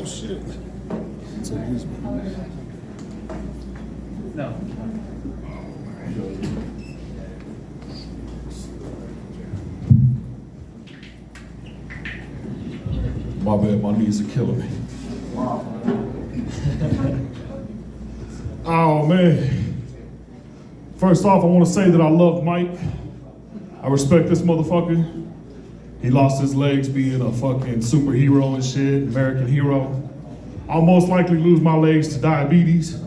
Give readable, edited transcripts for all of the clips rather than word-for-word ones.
Oh shit. Take these. No. My bad, my knees are killing me. Oh man. First off, I want to say that I love Mike. I respect this motherfucker. He lost his legs being a fucking superhero and shit, American hero. I'll most likely lose my legs to diabetes,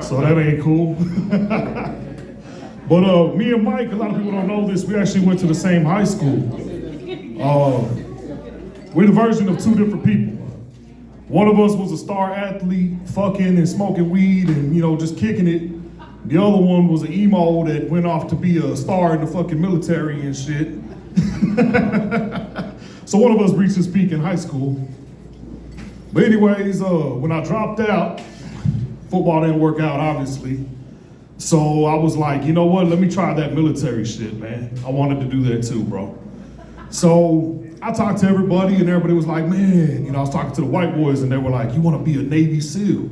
so that ain't cool. But me and Mike, a lot of people don't know this, we actually went to the same high school. We're the version of two different people. One of us was a star athlete, fucking and smoking weed and, you know, just kicking it. The other one was an emo that went off to be a star in the fucking military and shit. So one of us reached his peak in high school. But anyways, when I dropped out, football didn't work out, obviously. So I was like, you know what, let me try that military shit, man. I wanted to do that too, bro. So I talked to everybody and everybody was like, man, you know, I was talking to the white boys and they were like, you want to be a Navy SEAL?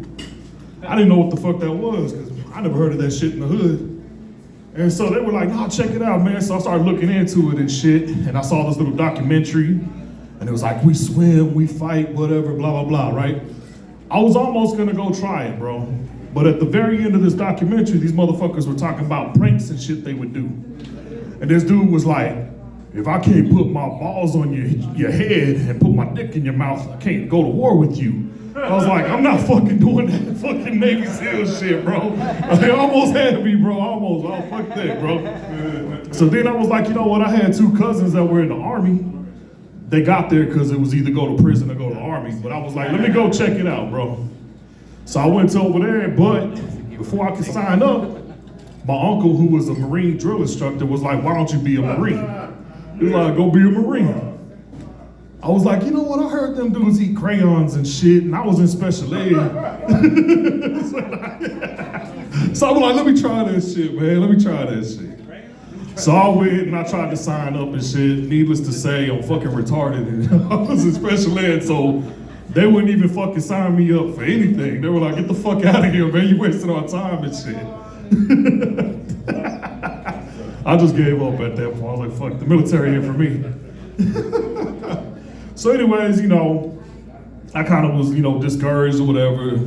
I didn't know what the fuck that was because I never heard of that shit in the hood. And so they were like, nah, check it out, man. So I started looking into it and shit. And I saw this little documentary. And it was like, we swim, we fight, whatever, blah, blah, blah, right? I was almost gonna go try it, bro. But at the very end of this documentary, these motherfuckers were talking about pranks and shit they would do. And this dude was like, if I can't put my balls on your head and put my dick in your mouth, I can't go to war with you. I was like, I'm not fucking doing that fucking Navy SEAL shit, bro. They almost had me, bro. Oh, fuck that, bro. So then I was like, you know what? I had two cousins that were in the Army. They got there because it was either go to prison or go to the Army. But I was like, let me go check it out, bro. So I went to over there, but before I could sign up, my uncle, who was a Marine drill instructor, was like, why don't you be a Marine? He was like, go be a Marine. I was like, you know what, I heard them dudes eat crayons and shit, and I was in special ed. So I was like, let me try that shit, man, let me try that shit. So I went and I tried to sign up and shit. Needless to say, I'm fucking retarded and I was in special ed, so they wouldn't even fucking sign me up for anything. They were like, get the fuck out of here, man, you wasting our time and shit. I just gave up at that point. I was like, fuck, the military ain't for me. So anyways, you know, I kind of was, you know, discouraged or whatever.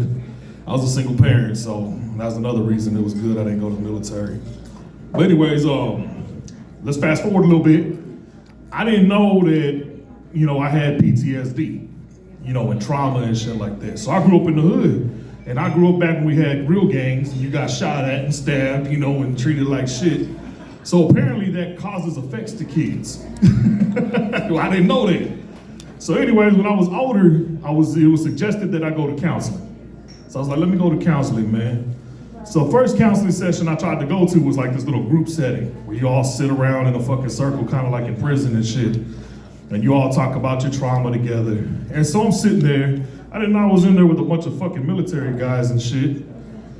I was a single parent, so that's another reason it was good I didn't go to the military. But anyways, let's fast forward a little bit. I didn't know that, you know, I had PTSD, you know, and trauma and shit like that. So I grew up in the hood. And I grew up back when we had grill gangs and you got shot at and stabbed, you know, and treated like shit. So apparently that causes effects to kids. Well, I didn't know that. So anyways, when I was older, it was suggested that I go to counseling. So I was like, let me go to counseling, man. So first counseling session I tried to go to was like this little group setting where you all sit around in a fucking circle, kind of like in prison and shit. And you all talk about your trauma together. And so I'm sitting there. I didn't know I was in there with a bunch of fucking military guys and shit.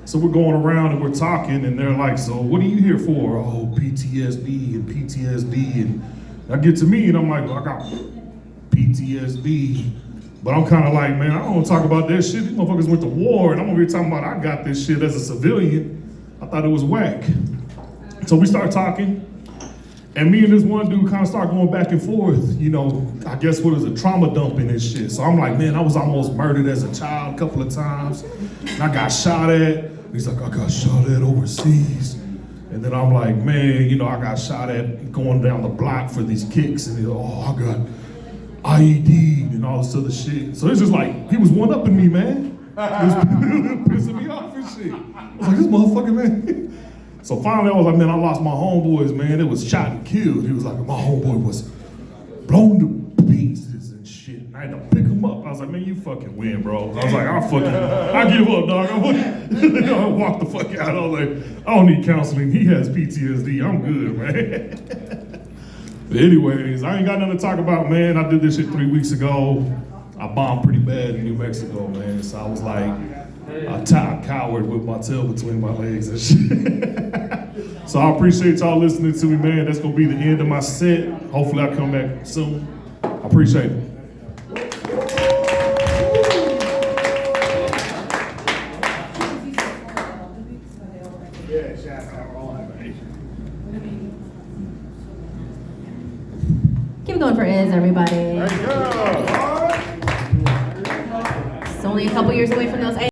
So we're going around and we're talking and they're like, so what are you here for? Oh, PTSD and PTSD. And I get to me and I'm like, well, I got PTSD. But I'm kind of like, man, I don't want to talk about that shit. These motherfuckers went to war and I'm over here talking about I got this shit as a civilian. I thought it was whack. So we start talking. And me and this one dude kind of start going back and forth, you know, I guess what is it, trauma dumping and shit. So I'm like, man, I was almost murdered as a child a couple of times. And I got shot at. He's like, I got shot at overseas. And then I'm like, man, you know, I got shot at going down the block for these kicks. And he's like, oh, I got IED and all this other shit. So it's just like, he was one-upping me, man. He was pissing me off and shit. I was like, this motherfucker, man. So finally I was like, man, I lost my homeboys, man. It was shot and killed. He was like, my homeboy was blown to pieces and shit. And I had to pick him up. I was like, man, you fucking win, bro. I was like, I give up, dog. I walked the fuck out. I was like, I don't need counseling. He has PTSD. I'm good, man. But anyways, I ain't got nothing to talk about, man. I did this shit 3 weeks ago. I bombed pretty bad in New Mexico, man. So I was like, a coward with my tail between my legs and shit. So I appreciate y'all listening to me, man. That's gonna be the end of my set. Hopefully I come back soon. I appreciate it. Keep it going for Iz, everybody. There you go. It's only a couple years away from those